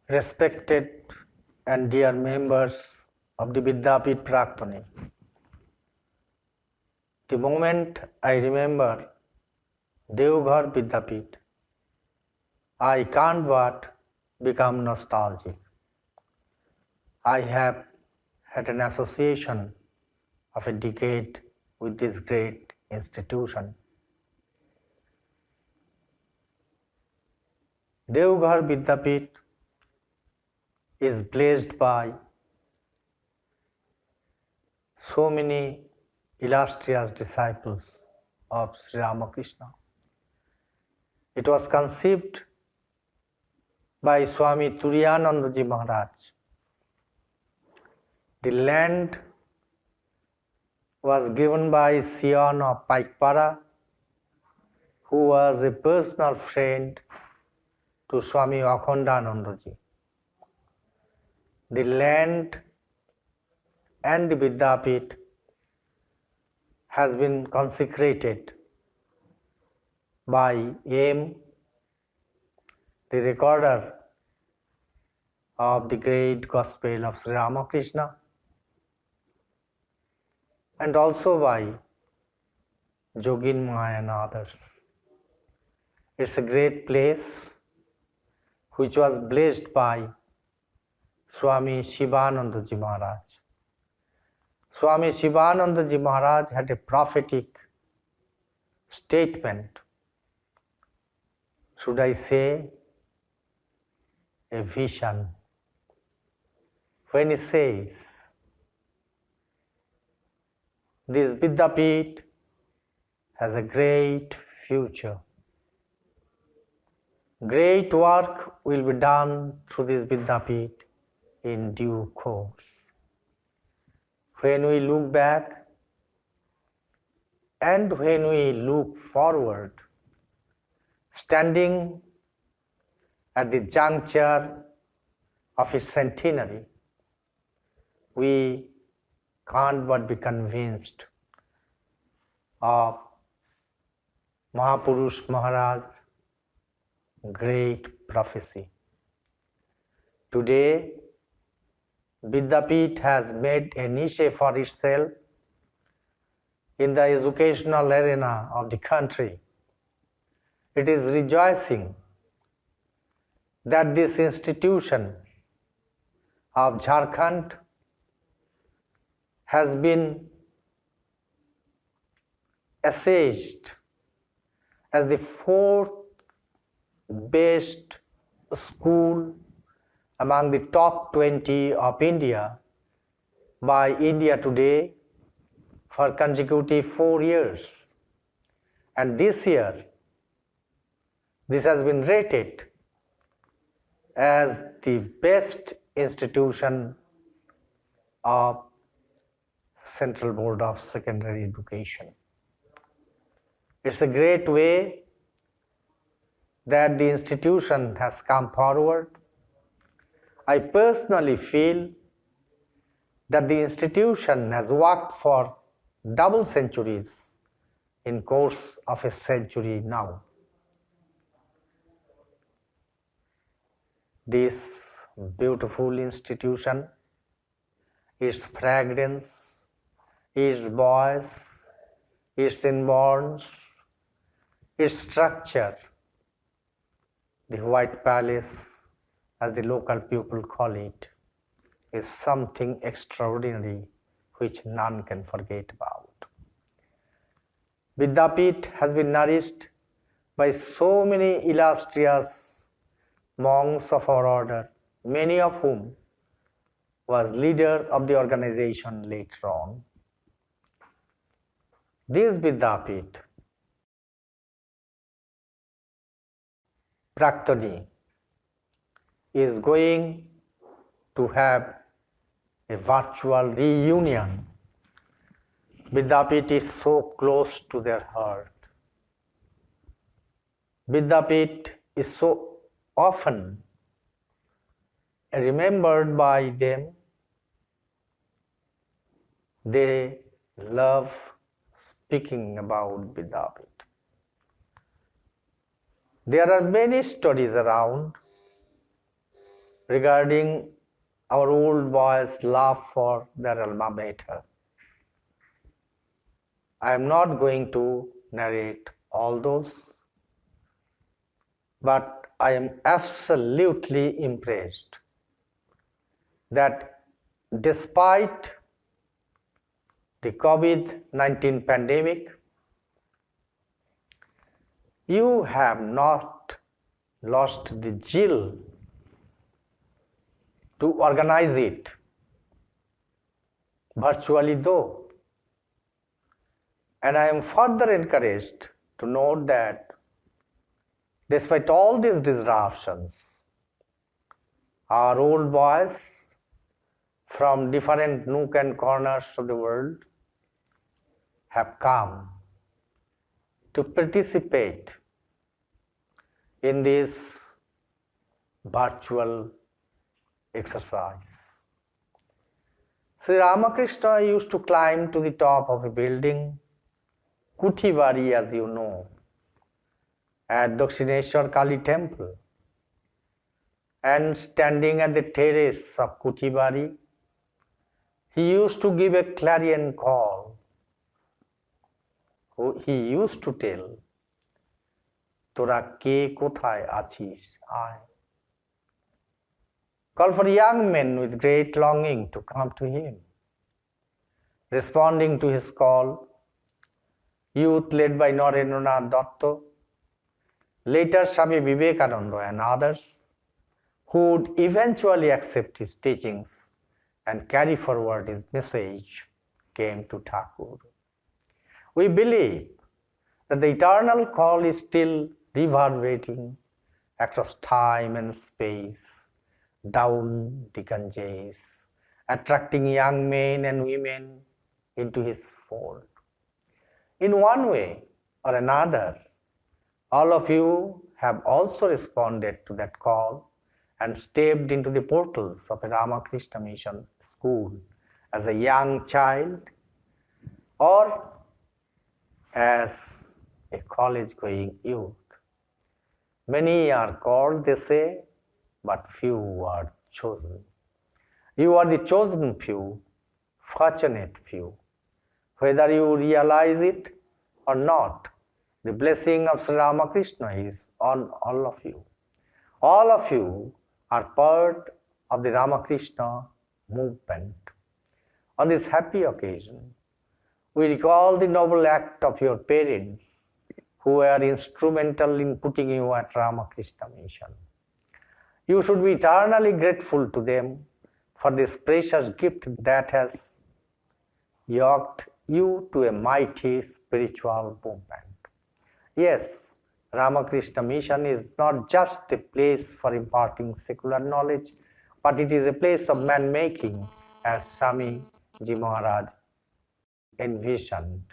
Respected and dear members of the Vidyapith Praktani, the moment I remember Deoghar Vidyapith, I can't but become nostalgic. I have had an association of a decade with this great institution. Deoghar Vidyapith is blessed by so many illustrious disciples of Sri Ramakrishna. It was conceived by Swami Suvirananda Maharaj. The land was given by Sion of Paikpara, who was a personal friend to Swami Akhandanandaji. The land and the Vidyapith has been consecrated by M, the recorder of the great gospel of Sri Ramakrishna, and also by Joginmaya and others. It's a great place which was blessed by Swami Shivanandaji Maharaj. Swami Shivanandaji Maharaj had a prophetic statement, should I say a vision, when he says, this Vidyapith has a great future. Great work will be done through this Vidyapith in due course. When we look back and when we look forward, standing at the juncture of its centenary, we can't but be convinced of Mahapurush Maharaj's great prophecy. Today, Vidyapith has made a niche for itself in the educational arena of the country. It is rejoicing that this institution of Jharkhand has been assessed as the fourth best school among the top 20 of India by India Today for consecutive 4 years. And this year, this has been rated as the best institution of Central Board of Secondary Education. It's a great way that the institution has come forward. I personally feel that the institution has worked for double centuries in course of a century now. This beautiful institution, its fragrance, its voice, its inborns, its structure, the White Palace, as the local people call it, is something extraordinary which none can forget about. Vidyapith has been nourished by so many illustrious monks of our order, many of whom was leader of the organization later on. This Vidyapith Praktani is going to have a virtual reunion. Vidyapith is so close to their heart. Vidyapith is so often remembered by them. They love speaking about Vidyapith. There are many stories around regarding our old boys' love for their alma mater. I am not going to narrate all those, but I am absolutely impressed that despite the COVID-19 pandemic, you have not lost the zeal to organize it, virtually though. And I am further encouraged to note that despite all these disruptions, our old boys from different nook and corners of the world have come to participate in this virtual exercise. Sri Ramakrishna used to climb to the top of a building, Kuthivari, as you know, at Dakshineshwar Kali temple, and standing at the terrace of Kuthivari, he used to give a clarion call. He used to tell, "Tora ke kothay achis, I." Call for young men with great longing to come to him. Responding to his call, youth led by Narendranath Datta, later Swami Vivekananda and others, who would eventually accept his teachings and carry forward his message, came to Thakur. We believe that the eternal call is still reverberating across time and space, down the Ganges, attracting young men and women into his fold. In one way or another, all of you have also responded to that call and stepped into the portals of a Ramakrishna mission school as a young child or as a college-going youth. Many are called, they say, but few are chosen. You are the chosen few, fortunate few. Whether you realize it or not, the blessing of Sri Ramakrishna is on all of you. All of you are part of the Ramakrishna movement. On this happy occasion, we recall the noble act of your parents who were instrumental in putting you at Ramakrishna mission. You should be eternally grateful to them for this precious gift that has yoked you to a mighty spiritual movement. Yes, Ramakrishna mission is not just a place for imparting secular knowledge, but it is a place of man-making, as Swami Ji Maharaj envisioned.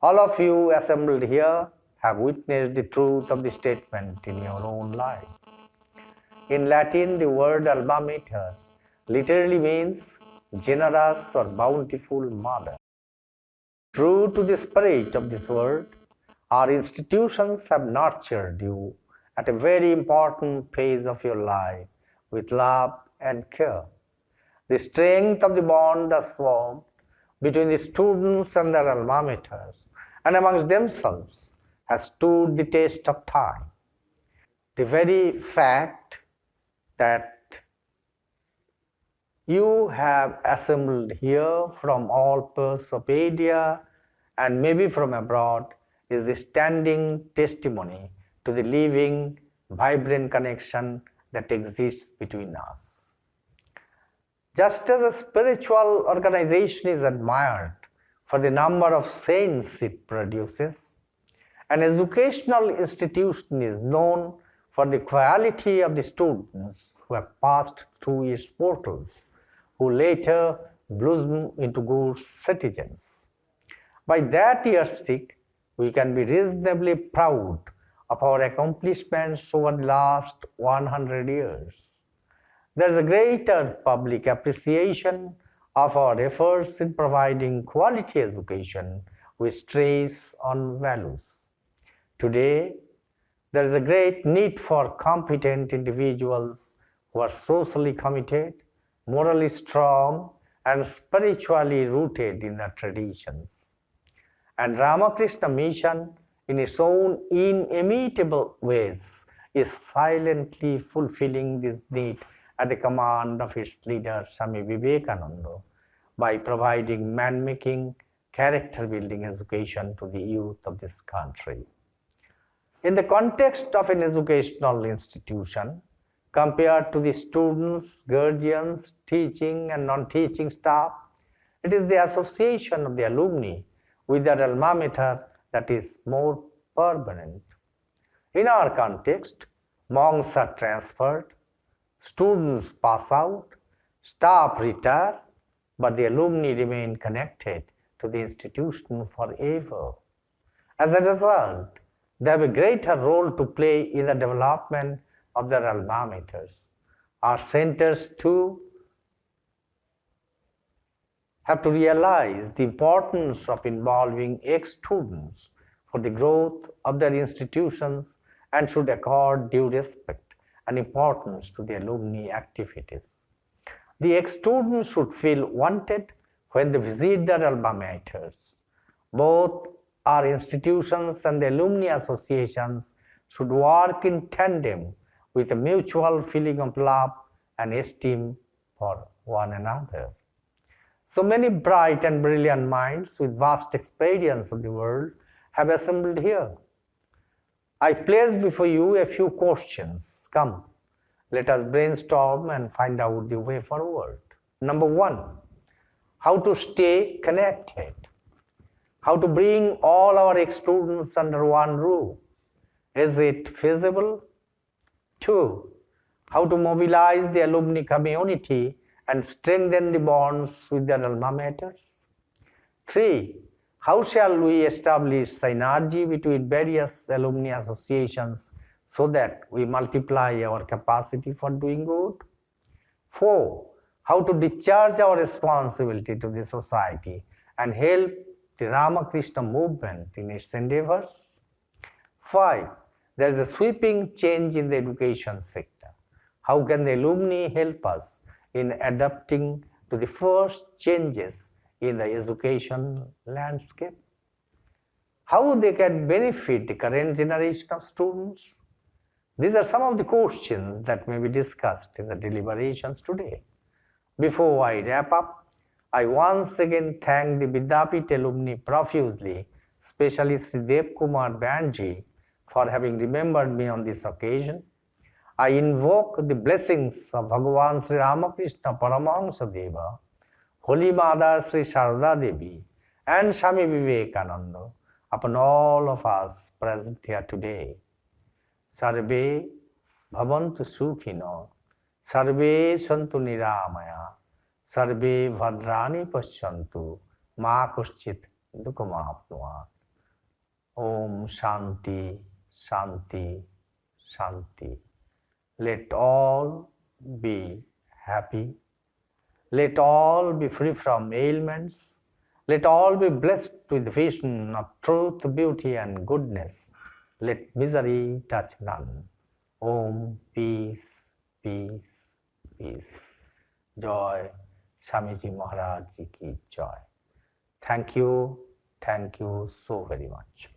All of you assembled here have witnessed the truth of the statement in your own life. In Latin, the word alma mater literally means generous or bountiful mother. True to the spirit of this word, our institutions have nurtured you at a very important phase of your life with love and care. The strength of the bond thus formed between the students and their alma maters and amongst themselves has stood the test of time. The very fact that you have assembled here from all parts of India and maybe from abroad is the standing testimony to the living, vibrant connection that exists between us. Just as a spiritual organization is admired for the number of saints it produces, an educational institution is known for the quality of the students who have passed through its portals, who later blossom into good citizens. By that yardstick, we can be reasonably proud of our accomplishments over the last 100 years. There is a greater public appreciation of our efforts in providing quality education with stress on values. Today, there is a great need for competent individuals who are socially committed, morally strong, and spiritually rooted in the traditions. And Ramakrishna mission, in its own inimitable ways, is silently fulfilling this need at the command of its leader, Swami Vivekananda, by providing man-making, character-building education to the youth of this country. In the context of an educational institution, compared to the students, guardians, teaching and non-teaching staff, it is the association of the alumni with their alma mater that is more permanent. In our context, monks are transferred, students pass out, staff retire, but the alumni remain connected to the institution forever. As a result, they have a greater role to play in the development of their alma maters. Our centers too have to realize the importance of involving ex-students for the growth of their institutions and should accord due respect and importance to the alumni activities. The ex-students should feel wanted when they visit their alma maters. Both our institutions and the alumni associations should work in tandem with a mutual feeling of love and esteem for one another. So many bright and brilliant minds with vast experience of the world have assembled here. I place before you a few questions. Come, let us brainstorm and find out the way forward. Number one, how to stay connected. How to bring all our ex-students under one roof. Is it feasible? 2. How to mobilize the alumni community and strengthen the bonds with their alma maters. 3. How shall we establish synergy between various alumni associations so that we multiply our capacity for doing good? 4. How to discharge our responsibility to the society and help the Ramakrishna movement in its endeavors? 5. There is a sweeping change in the education sector. How can the alumni help us in adapting to the first changes in the education landscape? How they can benefit the current generation of students? These are some of the questions that may be discussed in the deliberations today. Before I wrap up, I once again thank the Vidyapith alumni profusely, especially Sri Dev Kumar Banji, for having remembered me on this occasion. I invoke the blessings of Bhagavan Sri Ramakrishna Paramahansa Deva, Holy Mother Sri Sharada Devi, and Swami Vivekananda upon all of us present here today. Sarve bhavantu sukhino, sarve santu niramaya, sarve bhadrani pashyantu, ma kuschit dukkhamapnuat. Om Shanti, Shanti, Shanti. Let all be happy. Let all be free from ailments. Let all be blessed with the vision of truth, beauty, and goodness. Let misery touch none. Om, peace, peace, peace. Joy, Swamiji Maharaj Ji ki joy. Thank you so very much.